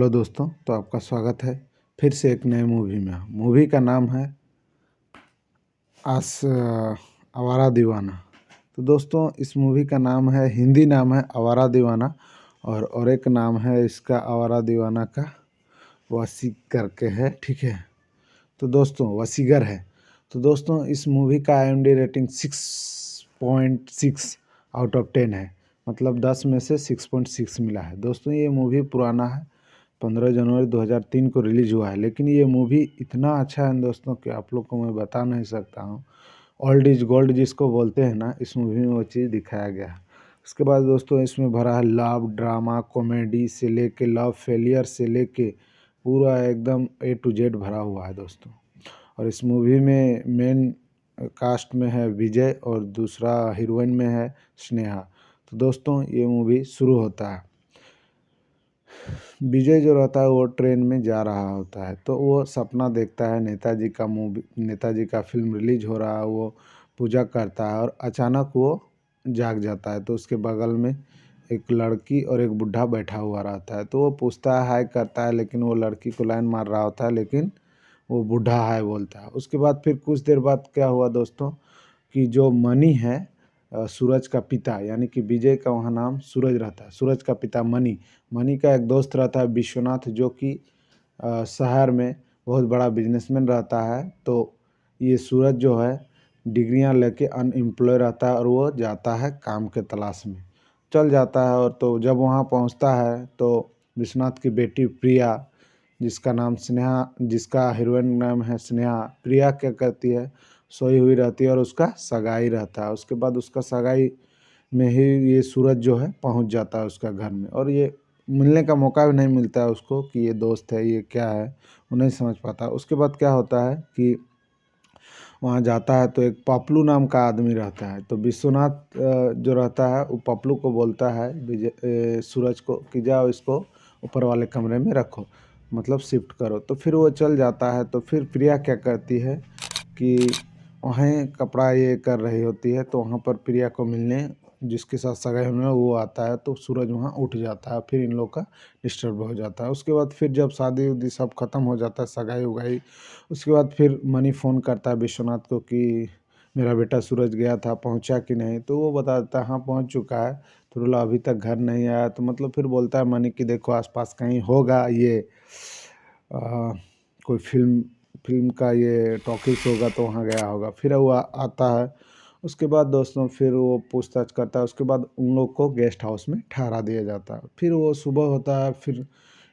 Hello दोस्तों, तो आपका स्वागत है फिर से एक नए मूवी में। मूवी का नाम है आवारा दीवाना। तो दोस्तों इस मूवी का नाम है, हिंदी नाम है आवारा दीवाना, और एक नाम है इसका आवारा दीवाना का वसी करके है, ठीक है। तो दोस्तों वसीगर है। तो दोस्तों इस मूवी का IMDb रेटिंग 6.6 आउट ऑफ 10 है, मतलब 10 में से 6.6 मिला है। दोस्तों ये मूवी पुराना है, 15 जनवरी 2003 को रिलीज़ हुआ है, लेकिन ये मूवी इतना अच्छा है दोस्तों कि आप लोग को मैं बता नहीं सकता हूँ। ओल्ड इज गोल्ड जिसको बोलते हैं ना, इस मूवी में वो चीज़ दिखाया गया है। उसके बाद दोस्तों इसमें भरा है लव, ड्रामा, कॉमेडी से लेके लव फेलियर से लेके पूरा एकदम A to Z भरा हुआ है दोस्तों। और इस मूवी में मेन कास्ट में है विजय और दूसरा हीरोइन में है स्नेहा। तो दोस्तों ये मूवी शुरू होता है, विजय जो रहता है वो ट्रेन में जा रहा होता है, तो वो सपना देखता है नेताजी का फिल्म रिलीज हो रहा है, वो पूजा करता है और अचानक वो जाग जाता है। तो उसके बगल में एक लड़की और एक बुढ़ा बैठा हुआ रहता है, तो वो पूछता है, हाय करता है, लेकिन वो लड़की को लाइन मार रहा होता है, लेकिन वो बूढ़ा हाय बोलता है। उसके बाद फिर कुछ देर बाद क्या हुआ दोस्तों कि जो मनी है, सूरज का पिता, यानी कि विजय का वहाँ नाम सूरज रहता है, सूरज का पिता मनी का एक दोस्त रहता है विश्वनाथ, जो कि शहर में बहुत बड़ा बिजनेसमैन रहता है। तो ये सूरज जो है डिग्रियां लेके अनएम्प्लॉय रहता है और वो जाता है काम के तलाश में, चल जाता है। और तो जब वहाँ पहुँचता है तो विश्वनाथ की बेटी प्रिया, जिसका हीरोइन नाम है स्नेहा, प्रिया क्या करती है, सोई हुई रहती है और उसका सगाई रहता है। उसके बाद उसका सगाई में ही ये सूरज जो है पहुंच जाता है उसका घर में, और ये मिलने का मौका भी नहीं मिलता है उसको कि ये दोस्त है, ये क्या है, वो नहीं समझ पाता। उसके बाद क्या होता है कि वहाँ जाता है तो एक पपलू नाम का आदमी रहता है। तो विश्वनाथ जो रहता है वो पपलू को बोलता है सूरज को कि जाओ इसको ऊपर वाले कमरे में रखो, मतलब शिफ्ट करो। तो फिर वो चल जाता है। तो फिर प्रिया क्या करती है कि वहीं कपड़ा ये कर रही होती है, तो वहाँ पर प्रिया को मिलने जिसके साथ सगाई होने वो आता है, तो सूरज वहाँ उठ जाता है, फिर इन लोग का डिस्टर्ब हो जाता है। उसके बाद फिर जब शादी उदी सब खत्म हो जाता है, सगाई उगाई, उसके बाद फिर मनी फ़ोन करता है विश्वनाथ को कि मेरा बेटा सूरज गया था, पहुंचा कि नहीं। तो वो बता देता है हाँ पहुंच चुका है। तो बोला अभी तक घर नहीं आया। तो मतलब फिर बोलता है मनी कि देखो आसपास कहीं होगा, ये कोई फिल्म का ये टॉकीज होगा तो वहाँ गया होगा। फिर वो आता है। उसके बाद दोस्तों फिर वो पूछताछ करता है। उसके बाद उन लोग को गेस्ट हाउस में ठहरा दिया जाता है। फिर वो सुबह होता है, फिर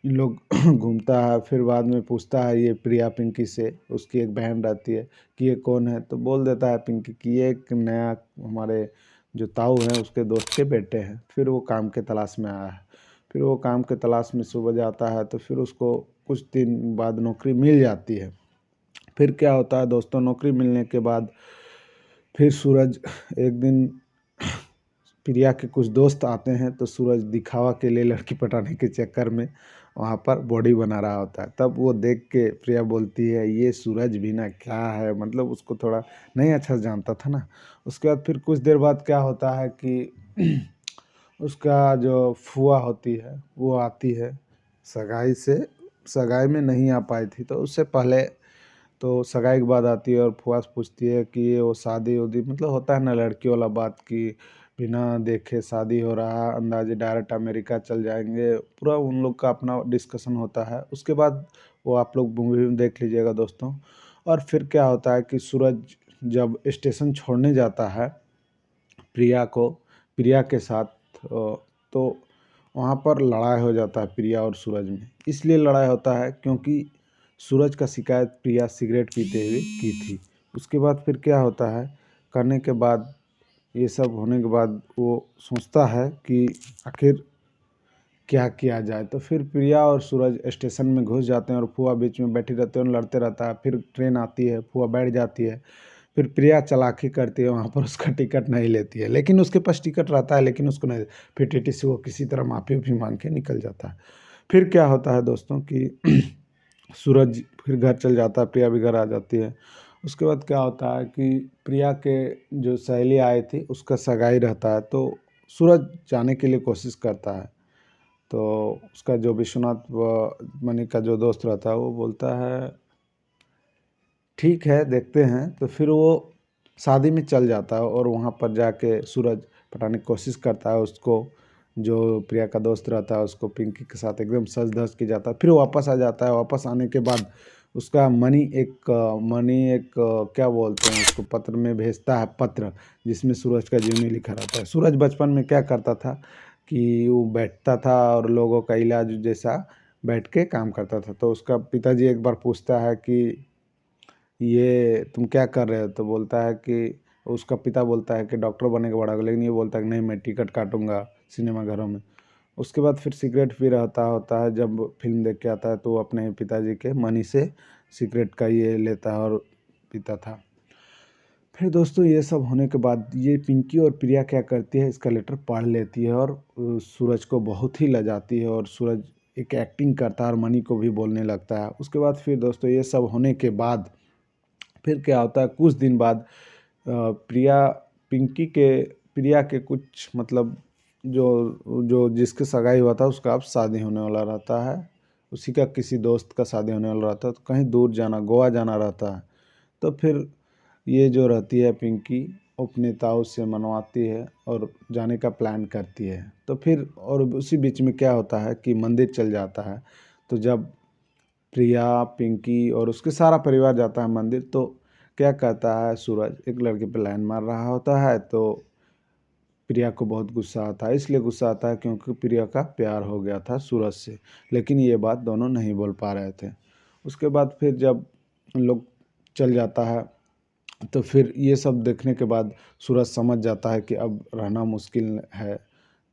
इन लोग घूमता है। फिर बाद में पूछता है ये प्रिया पिंकी से, उसकी एक बहन रहती है, कि ये कौन है। तो बोल देता है पिंकी कि ये एक नया हमारे जो ताऊ हैं उसके दोस्त के बेटे हैं। फिर वो काम के तलाश में आया है। फिर वो काम के तलाश में सुबह जाता है, तो फिर उसको कुछ दिन बाद नौकरी मिल जाती है। फिर क्या होता है दोस्तों, नौकरी मिलने के बाद फिर सूरज एक दिन प्रिया के कुछ दोस्त आते हैं, तो सूरज दिखावा के लिए लड़की पटाने के चक्कर में वहाँ पर बॉडी बना रहा होता है। तब वो देख के प्रिया बोलती है ये सूरज भी ना क्या है, मतलब उसको थोड़ा नहीं अच्छा से जानता था ना। उसके बाद फिर कुछ देर बाद क्या होता है कि उसका जो फुआ होती है वो आती है सगाई से, सगाई में नहीं आ पाई थी, तो उससे पहले तो सगाई के बाद आती है और फुआ से पूछती है कि ये वो शादी उदी, मतलब होता है ना लड़की वाला बात कि बिना देखे शादी हो रहा है, अंदाजे डायरेक्ट अमेरिका चल जाएंगे, पूरा उन लोग का अपना डिस्कशन होता है। उसके बाद वो आप लोग मूवी में देख लीजिएगा दोस्तों। और फिर क्या होता है कि सूरज जब स्टेशन छोड़ने जाता है प्रिया के साथ, तो वहाँ पर लड़ाई हो जाता है प्रिया और सूरज में। इसलिए लड़ाई होता है क्योंकि सूरज का शिकायत प्रिया सिगरेट पीते हुए की थी। उसके बाद फिर क्या होता है, करने के बाद ये सब होने के बाद वो सोचता है कि आखिर क्या किया जाए। तो फिर प्रिया और सूरज स्टेशन में घुस जाते हैं और फुआ बीच में बैठी रहते हैं और लड़ते रहता है। फिर ट्रेन आती है, फुआ बैठ जाती है। फिर प्रिया चालाकी करती है, वहाँ पर उसका टिकट नहीं लेती है, लेकिन उसके पास टिकट रहता है, लेकिन उसको नहीं। फिर टीटी से वो किसी तरह माफ़ी उफ़ी मांग के निकल जाता है। फिर क्या होता है दोस्तों कि सूरज फिर घर चल जाता है, प्रिया भी घर आ जाती है। उसके बाद क्या होता है कि प्रिया के जो सहेली आई थी उसका सगाई रहता है, तो सूरज जाने के लिए कोशिश करता है। तो उसका जो विश्वनाथ मनी का जो दोस्त रहता है वो बोलता है ठीक है देखते हैं। तो फिर वो शादी में चल जाता है और वहाँ पर जाके सूरज पटाने की कोशिश करता है उसको, जो प्रिया का दोस्त रहता है उसको पिंकी के साथ एकदम सज धज के जाता है। फिर वापस आ जाता है। वापस आने के बाद उसका मनी एक क्या बोलते हैं उसको, पत्र में भेजता है पत्र, जिसमें सूरज का जीवनी लिखा रहता है। सूरज बचपन में क्या करता था कि वो बैठता था और लोगों का इलाज जैसा बैठ के काम करता था। तो उसका पिताजी एक बार पूछता है कि ये तुम क्या कर रहे हो? तो बोलता है कि उसका पिता बोलता है कि डॉक्टर बनने का बड़ा हो, लेकिन ये बोलता है कि नहीं मैं टिकट काटूंगा सिनेमा घरों में। उसके बाद फिर सिगरेट पी रहता होता है। जब फिल्म देख के आता है तो वो अपने पिताजी के मनी से सिगरेट का ये लेता है और पीता था। फिर दोस्तों ये सब होने के बाद ये पिंकी और प्रिया क्या करती है, इसका लेटर पढ़ लेती है और सूरज को बहुत ही लजाती है और सूरज एक एक्टिंग करता है और मनी को भी बोलने लगता है। उसके बाद फिर दोस्तों ये सब होने के बाद फिर क्या होता है, कुछ दिन बाद प्रिया पिंकी के प्रिया के कुछ मतलब जो जो जिसके सगाई हुआ था उसका अब शादी होने वाला रहता है। उसी का किसी दोस्त का शादी होने वाला रहता है, तो कहीं दूर जाना, गोवा जाना रहता है। तो फिर ये जो रहती है पिंकी अपने ताऊ से मनवाती है और जाने का प्लान करती है। तो फिर और उसी बीच में क्या होता है कि मंदिर चल जाता है। तो जब प्रिया पिंकी और उसके सारा परिवार जाता है मंदिर, तो क्या कहता है सूरज एक लड़के पे लाइन मार रहा होता है। तो प्रिया को बहुत गुस्सा आता है, इसलिए गुस्सा आता है क्योंकि प्रिया का प्यार हो गया था सूरज से, लेकिन ये बात दोनों नहीं बोल पा रहे थे। उसके बाद फिर जब उन लोग चल जाता है तो फिर ये सब देखने के बाद सूरज समझ जाता है कि अब रहना मुश्किल है।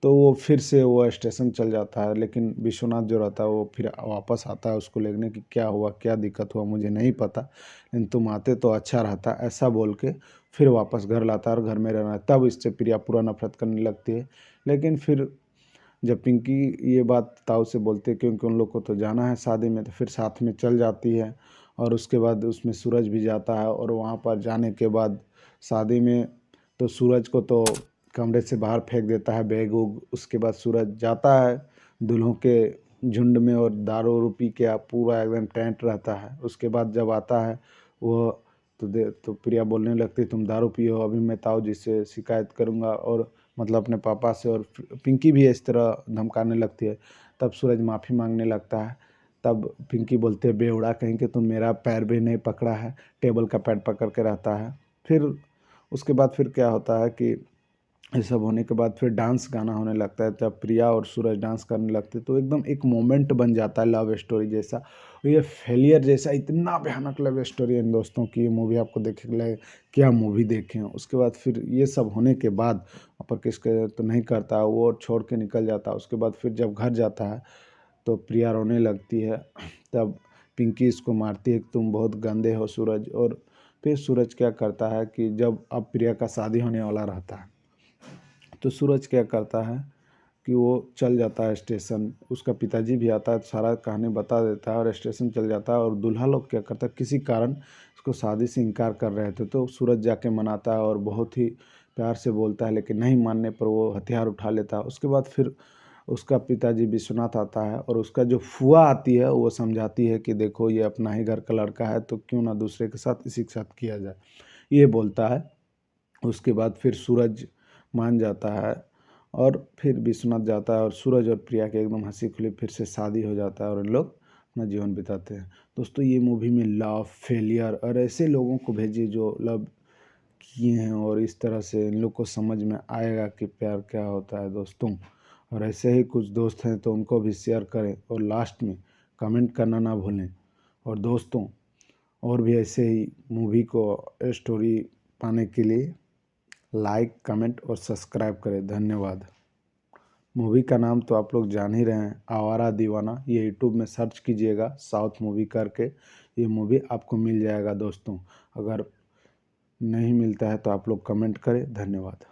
तो वो फिर से वो स्टेशन चल जाता है, लेकिन विश्वनाथ जो रहता है वो फिर वापस आता है उसको लेने की, क्या हुआ क्या दिक्कत हुआ मुझे नहीं पता, लेकिन तुम आते तो अच्छा रहता, ऐसा बोल के फिर वापस घर लाता है और घर में रहना है। तब इससे प्रिया पूरा नफरत करने लगती है। लेकिन फिर जब पिंकी ये बात ताऊ से बोलती है, क्योंकि उन लोग को तो जाना है शादी में, तो फिर साथ में चल जाती है। और उसके बाद उसमें सूरज भी जाता है और वहाँ पर जाने के बाद शादी में तो सूरज को तो कमरे से बाहर फेंक देता है बैग उग। उसके बाद सूरज जाता है दूल्हों के झुंड में और दारू वारू पी के आप पूरा एकदम टेंट रहता है। उसके बाद जब आता है वो तो प्रिया बोलने लगती तुम दारू पियो, अभी मैं ताऊ जी से शिकायत करूँगा, और मतलब अपने पापा से। और पिंकी भी इस तरह धमकाने लगती है। तब सूरज माफ़ी मांगने लगता है। तब पिंकी बोलते है बेवड़ा कहीं के, तुम मेरा पैर भी नहीं पकड़ा है, टेबल का पैर पकड़ के रहता है। फिर उसके बाद फिर क्या होता है कि ये सब होने के बाद फिर डांस गाना होने लगता है। जब प्रिया और सूरज डांस करने लगते तो एकदम एक मोमेंट बन जाता है लव स्टोरी जैसा। और ये फेलियर जैसा इतना भयानक लव स्टोरी है इन दोस्तों की। ये मूवी आपको देखे के लिए क्या मूवी देखें। उसके बाद फिर ये सब होने के बाद अपर किसके तो नहीं करता, वो छोड़ के निकल जाता है। उसके बाद फिर जब घर जाता है तो प्रिया रोने लगती है। तब पिंकी इसको मारती है कि तुम बहुत गंदे हो सूरज। और फिर सूरज क्या करता है कि जब अब प्रिया का शादी होने वाला रहता है तो सूरज क्या करता है कि वो चल जाता है स्टेशन। उसका पिताजी भी आता है, सारा कहानी बता देता है और स्टेशन चल जाता है। और दूल्हा लोग क्या करता है, किसी कारण उसको शादी से इनकार कर रहे थे तो सूरज जाके मनाता है और बहुत ही प्यार से बोलता है, लेकिन नहीं मानने पर वो हथियार उठा लेता है। उसके बाद फिर उसका पिताजी विश्वनाथ आता है और उसका जो फुआ आती है वो समझाती है कि देखो ये अपना ही घर का लड़का है तो क्यों ना दूसरे के साथ इसी के साथ किया जाए, ये बोलता है। उसके बाद फिर सूरज मान जाता है और फिर विश्वनाथ जाता है और सूरज और प्रिया के एकदम हंसी खुली फिर से शादी हो जाता है और इन लोग अपना जीवन बिताते हैं। दोस्तों ये मूवी में लव फेलियर और ऐसे लोगों को भेजिए जो लव किए हैं और इस तरह से इन लोग को समझ में आएगा कि प्यार क्या होता है दोस्तों। और ऐसे ही कुछ दोस्त हैं तो उनको भी शेयर करें और लास्ट में कमेंट करना ना भूलें। और दोस्तों और भी ऐसे ही मूवी को स्टोरी पाने के लिए लाइक कमेंट और सब्सक्राइब करें। धन्यवाद। मूवी का नाम तो आप लोग जान ही रहे हैं, आवारा दीवाना। ये यूट्यूब में सर्च कीजिएगा साउथ मूवी करके, ये मूवी आपको मिल जाएगा दोस्तों। अगर नहीं मिलता है तो आप लोग कमेंट करें। धन्यवाद।